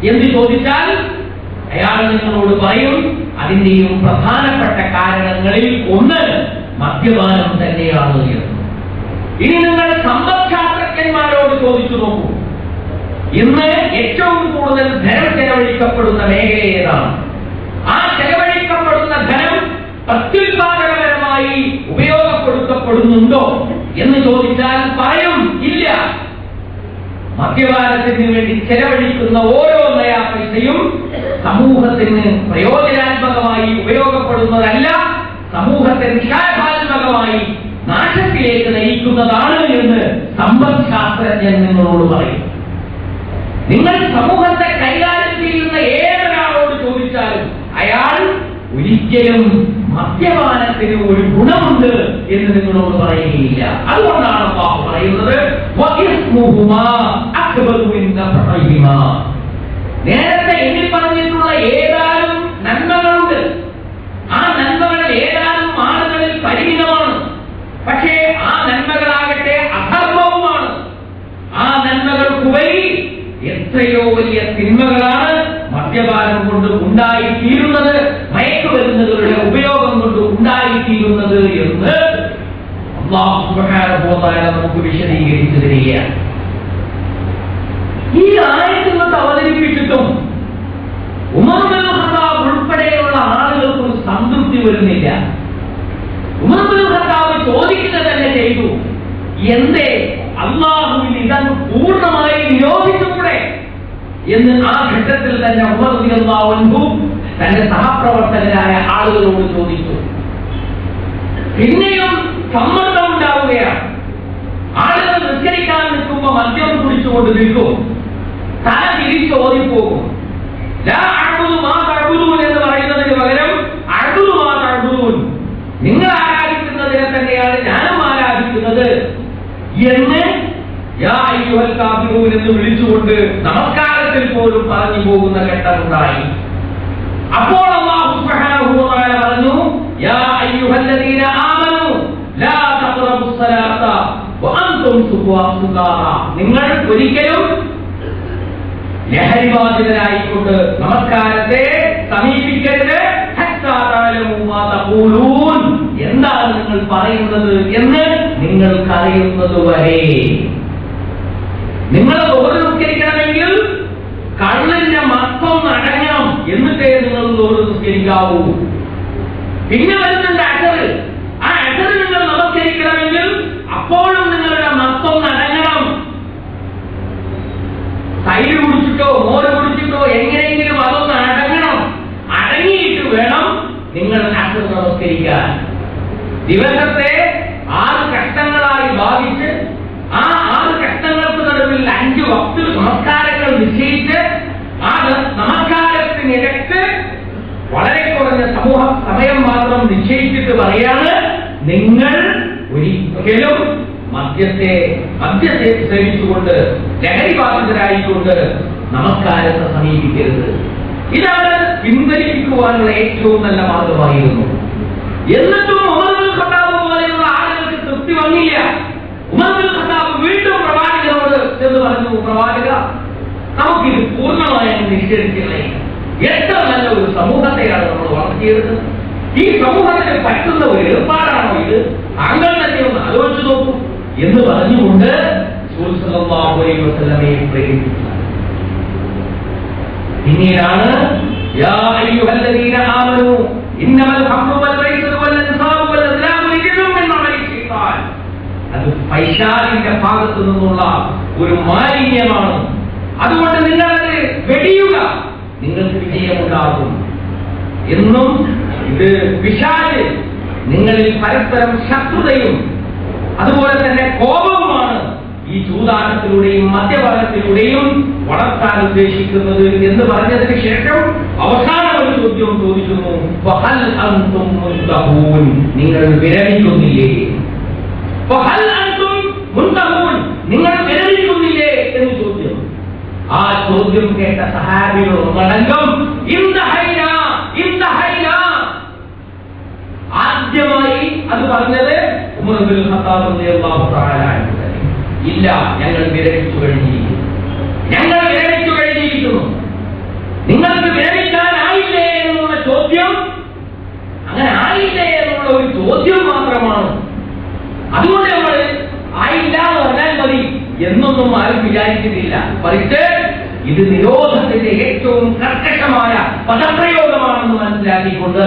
എന്ന് ചോദിച്ചാൽ അയാൾ നിങ്ങളോട് പറയും അതിന്റെയും പ്രധാനപ്പെട്ട കാരണങ്ങളിൽ ഒന്ന് മദ്യപാനം തന്നെയാണ് എന്ന്. ഇനി നിങ്ങൾ സമ്പദ്ശാസ്ത്രജ്ഞന്മാരോട് ചോദിച്ചു നോക്കൂ, ഇന്ന് ഏറ്റവും കൂടുതൽ ധനം ചെലവഴിക്കപ്പെടുന്ന മേഖല ഏതാണ്? ആ ചെലവഴിക്കപ്പെടുന്ന ധനം പ്രത്യുൽപാദനപരമായി ഉപയോഗപ്പെടുത്തപ്പെടുന്നുണ്ടോ എന്ന് ചോദിച്ചാൽ പറയും ഇല്ല. മദ്യപാനത്തിന് വേണ്ടി ചെലവഴിക്കുന്ന ഓരോ നയാ പൈസയും സമൂഹത്തിന് പ്രയോജനാത്മകമായി ഉപയോഗപ്പെടുന്നതല്ല, സമൂഹത്തെ നിഷേധാത്മകമായി നാശത്തിലേക്ക് നയിക്കുന്നതാണ് എന്ന് സമ്പദ്ശാസ്ത്രജ്ഞൻ നിങ്ങളോട് പറയും. നിങ്ങൾ സമൂഹത്തെ കൈകാര്യം ചെയ്യുന്ന ഏതൊരാളോട് ചോദിച്ചാലും അയാൾ ഒരിക്കലും മദ്യപാനത്തിന് ഒരു ഗുണമുണ്ട് എന്ന് നിങ്ങളോട് പറയുകയില്ല. അതുകൊണ്ടാണ് അല്ലാഹു പറയുന്നത് നേരത്തെ എണ്ണി പറഞ്ഞിട്ടുള്ള ഏതാനും നന്മകളുണ്ട്. ആ നന്മകൾ ഏതാനും ആളുകളിൽ പരിമിതമാണ്. പക്ഷേ ആ നന്മകളാകട്ടെ അധർമ്മവുമാണ്. ആ നന്മകൾക്കുപരി എത്രയോ വലിയ തിന്മകളാണ് മദ്യപാനം കൊണ്ട് ഉണ്ടായിത്തീരുന്നത്, മയക്കുമരുന്നുകളുടെ ഉപയോഗം കൊണ്ട് ഉണ്ടായിത്തീരുന്നത് എന്ന് അല്ലാഹു സുബ്ഹാനഹു വ തആല നമുക്ക് വിശദീകരിച്ചു തരികയാണ്. ഈ ആയത്തുകൾ അവതരിപ്പിച്ചിട്ടും ഉമർ ഇബ്നുൽ ഖത്താബ് ഉൾപ്പെടെയുള്ള ആളുകൾക്ക് ഒരു സംതൃപ്തി വരുന്നില്ല. ഉമർ ഇബ്നുൽ ഖത്താബ് ചോദിക്കുന്നത് തന്നെ ചെയ്തു, എന്തേ അല്ലാഹുവിൽ ഇതങ്ങ് പൂർണ്ണമായി നിരോധിച്ചുകൂടെ എന്ന് ആ ഘട്ടത്തിൽ തന്നെ ഉമർ റളിയല്ലാഹു അൻഹു തന്റെ സഹപ്രവർത്തകരായ ആളുകളോട് ചോദിച്ചു. പിന്നെയും സമ്മർദ്ദം ഉണ്ടാവുകയാണ്. ആളുകൾ നിസ്കരിക്കാൻ നിൽക്കുമ്പോൾ മദ്യം കുടിച്ചുകൊണ്ട് നിൽക്കും, തല തിരിച്ച് ഓടിപ്പോകും. എന്ന് പറയുന്നതിന് പകരം നിങ്ങൾ ആരാധിക്കുന്നതിനെ തന്നെയാണ് ഞാനും ആരാധിക്കുന്നത് എന്ന് എന്ന് വിളിച്ചുകൊണ്ട് നമസ്കാരത്തിൽ പോലും പറഞ്ഞു പോകുന്ന ഘട്ടമുണ്ടായി. അപ്പോൾ അല്ലാഹു സുബ്ഹാനഹു വ തആല പറഞ്ഞു, യാ അയ്യുഹല്ലദീന ആമനൂ ലാ തഖറബുസ് സ്വലാത്ത വഅൻതും സുഖാറ. നിങ്ങൾ ഒരിക്കലും ലഹരിബാധിതരായിക്കൊണ്ട് നമസ്കാരത്തെ സമീപിക്കരുത്. എന്താണ് നിങ്ങൾ പറയുന്നത് എന്ന് നിങ്ങൾക്കറിയുന്നത് വരെ. നിങ്ങൾ ദോറ് നിസ്കരിക്കണമെങ്കിൽ കള്ളിന്റെ മത്തം അടങ്ങണം, എന്നിട്ടേ നിങ്ങൾ ദോറ് നിസ്കരിക്കാവൂ. പിന്നെ വരുന്നുണ്ട് അസറ്. ആ അസറ് നിങ്ങൾ നമസ്കരിക്കണമെങ്കിൽ അപ്പോഴും നിങ്ങളുടെ മത്തം അടങ്ങണം. തൈര് കുടിച്ചിട്ടോ മോര് കുടിച്ചിട്ടോ എങ്ങനെയെങ്കിലും അതൊന്ന് അടങ്ങണം. അടങ്ങിയിട്ട് വേണം നിങ്ങൾ അസർ നമസ്കരിക്കാൻ. ദിവസത്തെ 6 കഷ്ടങ്ങളായി ഭാവിച്ച് ആ 6 കഷ്ടങ്ങൾക്ക് നടുവിൽ 5 വക്ത് നമസ്കാരങ്ങൾ നിശ്ചയിച്ച് ആ നമസ്കാരത്തിനിടയ്ക്ക് വളരെ കുറഞ്ഞ സമയം മാത്രം നിശ്ചയിച്ചിട്ട് പറയാണ്, നിങ്ങൾ ഒരിക്കലും മദ്യത്തെ സേവിച്ചുകൊണ്ട് ലഹരിബാധിതരായിക്കൊണ്ട് നമസ്കാരത്തെ സമീപിക്കരുത്. ഇതാണ് പിൻവലിപ്പിക്കുവാനുള്ള ഏറ്റവും നല്ല മാർഗമായിരുന്നു. എന്നിട്ടും ഉമർ ഇബ്നുൽ ഖത്താബ് പോലെയുള്ള ആളുകൾക്ക് തൃപ്തി വന്നില്ല. ഉമർ ഇബ്നുൽ ഖത്താബ് വീണ്ടും പ്രവാചകനോട് എന്ന് പറഞ്ഞു, പ്രവാചക, നമുക്കിത് പൂർണ്ണമായും നിഷേധിച്ചില്ലേ? എത്ര നല്ല ഒരു സമൂഹത്തെയാണ് നമ്മൾ വളർത്തിയെടുത്തത്. ഈ സമൂഹത്തിന് പറ്റുന്ന ഒരു ഏർപ്പാടാണോ ഇത്? താങ്കൾ തന്നെ ഒന്ന് ആലോചിച്ചു നോക്കൂ എന്ന് പറഞ്ഞുകൊണ്ട് റസൂൽ സല്ലല്ലാഹു അലൈഹി വസല്ലമയെ പ്രേരിപ്പിച്ചു. പിന്നീടാണ് യാ അയ്യുഹല്ലദീന ആമനൂ ഇന്നമൽ ഖംറു വൽ മൈസിറു വൽ അൻസാബു വൽ അസ്ലാമു റിജ്സും മിൻ അമലി ശൈത്താൻ. അത് പൈശാചിന്റെ ഭാഗത്തു നിന്നുള്ള ഒരു മാലിന്യമാണ്. അതുകൊണ്ട് നിങ്ങളത് വെടിയുക, നിങ്ങൾക്ക് വിജയമുണ്ടാകും എന്നും ഇത് പിശാച് നിങ്ങളിൽ പരസ്പരം ശത്രുതയും അതുപോലെ തന്നെ കോപവുമാണ് ഈ ചൂതാട്ടത്തിലൂടെയും മദ്യപാനത്തിലൂടെയും വളർത്താൻ ഉദ്ദേശിക്കുന്നത് എന്ന് പറഞ്ഞതിന് ശേഷം അവസാനം ഒരു ചോദ്യം ചോദിക്കുന്നു, വഹൽ അൻതും മുൻതഹൂൻ, നിങ്ങൾ വിരമിക്കുന്നില്ലേ? വഹൽ അൻതും മുൻതഹൂൻ, നിങ്ങൾ വിരമിക്കുന്നില്ലേ എന്ന് ചോദ്യം. ആ ചോദ്യം കേട്ട സഹാബികൾ ഒന്നടങ്കം ഇൻതഹൈന ഇൻതഹൈന. ആദ്യമായി അത് പറഞ്ഞത് ഉമർ ഇബ്നുൽ ഖത്താബ് റളിയല്ലാഹു തആല അൻഹു. ഇല്ല, ഞങ്ങൾ വിരമിച്ചു കഴിഞ്ഞിരിക്കുന്നു, ഞങ്ങൾ വിരമിച്ചു കഴിഞ്ഞിരിക്കുന്നു. നിങ്ങൾക്ക് വിരമിക്കാനായില്ലേ എന്നുള്ള ചോദ്യം, അങ്ങനെ ആയില്ലേ എന്നുള്ള ഒരു ചോദ്യം മാത്രമാണ്. അതുകൊണ്ട് നമ്മൾ ആയില്ല എന്ന് പറഞ്ഞാൽ മതി എന്നൊന്നും ആരും വിചാരിച്ചിട്ടില്ല. മറിച്ച് ഇത് നിരോധത്തിന്റെ ഏറ്റവും കർക്കശമായ പദപ്രയോഗമാണെന്ന് മനസ്സിലാക്കിക്കൊണ്ട്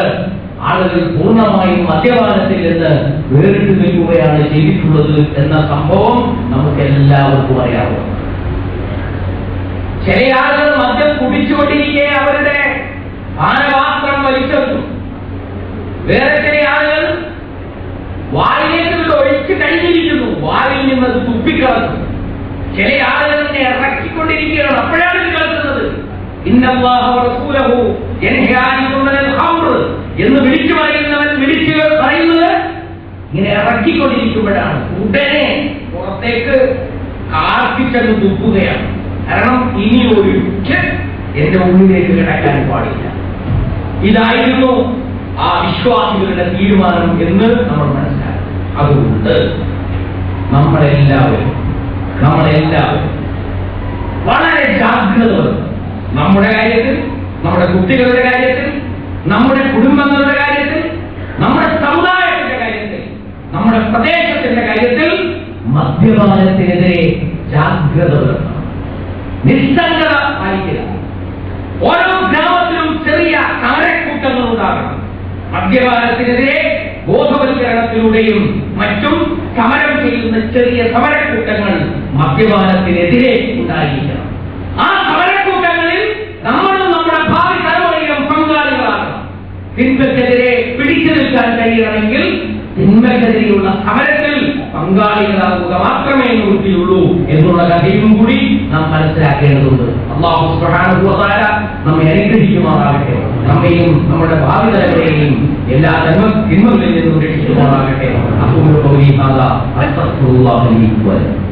ആളുകൾ പൂർണ്ണമായും മദ്യപാനത്തിൽ നിന്ന് വേറിട്ട് നിൽക്കുകയാണ് ചെയ്തിട്ടുള്ളത് എന്ന സംഭവം നമുക്ക് എല്ലാവർക്കും അറിയാവുന്നു. ചില ആളുകൾ മദ്യം കുടിച്ചുകൊണ്ടിരിക്കെ അവരുടെ പാനപാത്രം വലിച്ചെടുത്തു. വേറെ ചില ആളുകൾ വായിലേക്ക് ഒഴിച്ച് കഴിഞ്ഞിരിക്കുന്നു, വായിൽ നിന്നത് തുപ്പിക്കളഞ്ഞു. ചില ആളുകൾ ഇറക്കിക്കൊണ്ടിരിക്കുകയാണ്, അപ്പോഴാണ് ഇത് കേൾക്കുന്നത്. ഇന്നല്ലാഹു വറസൂലഹു യൻഹാനികും അനിൽ ഖംർ എന്ന് വിളിച്ചു പറയുന്നവൻ ഇങ്ങനെ ഇറക്കിക്കൊണ്ടിരിക്കുമ്പോഴാണ് ഉടനെ പുറത്തേക്ക് കാർപ്പിച്ചെന്ന് തുപ്പുകയാണ്. കാരണം ഇനി ഒരു എന്റെ ഉള്ളിലേക്ക് കിടക്കാൻ പാടില്ല. ഇതായിരുന്നു ആ വിശ്വാസികളുടെ തീരുമാനം എന്ന് നമ്മൾ മനസ്സിലാക്കി. അതുകൊണ്ട് നമ്മളെല്ലാവരും വളരെ ജാഗ്രത വേണം. നമ്മുടെ കാര്യത്തിൽ, നമ്മുടെ കുട്ടികളുടെ കാര്യത്തിൽ, നമ്മുടെ കുടുംബങ്ങളുടെ കാര്യത്തിൽ, നമ്മുടെ സമുദായത്തിന്റെ കാര്യത്തിൽ, നമ്മുടെ പ്രദേശത്തിന്റെ കാര്യത്തിൽ മദ്യപാനത്തിനെതിരെ ജാഗ്രത വേണം. നിസ്സംഗത പാലിക്കുക. ഓരോ ഗ്രാമത്തിലും ചെറിയ സമരക്കൂട്ടങ്ങൾ ഉണ്ടാകണം. മദ്യപാനത്തിനെതിരെ ബോധവൽക്കരണത്തിലൂടെയും മറ്റും സമരം ചെയ്യുന്ന ചെറിയ സമരക്കൂട്ടങ്ങൾ മദ്യപാനത്തിനെതിരെ ഉണ്ടായിരിക്കണം. ആ സമരക്കൂട്ടങ്ങളിൽ നമ്മളും നമ്മുടെ ഭാവി തലമുറയിലും പങ്കാളികളാകണം. തിന്മയ്ക്കെതിരെ പിടിച്ചു നിൽക്കാൻ കഴിയണമെങ്കിൽ തിന്മയ്ക്കെതിരെയുള്ള സമരത്തിൽ പങ്കാളികളാകുക മാത്രമേ നിവൃത്തിയുള്ളൂ എന്നുള്ള കാര്യവും കൂടി നാം മനസ്സിലാക്കേണ്ടതുണ്ട്. അല്ലാഹു സുബ്ഹാനഹു വ തആല നമ്മെ അനുഗ്രഹിക്കുമാറാകട്ടെ. നമ്മയും നമ്മുടെ ഭാവി തലമുറയെയും എല്ലാ തിന്മകളിൽ നിന്നും രക്ഷിക്കുമാറാകട്ടെ. അഖൂലു ഖൗലി ഹാദാ അസ്തഗ്ഫിറുല്ലാഹ ലി വ ലക്കും.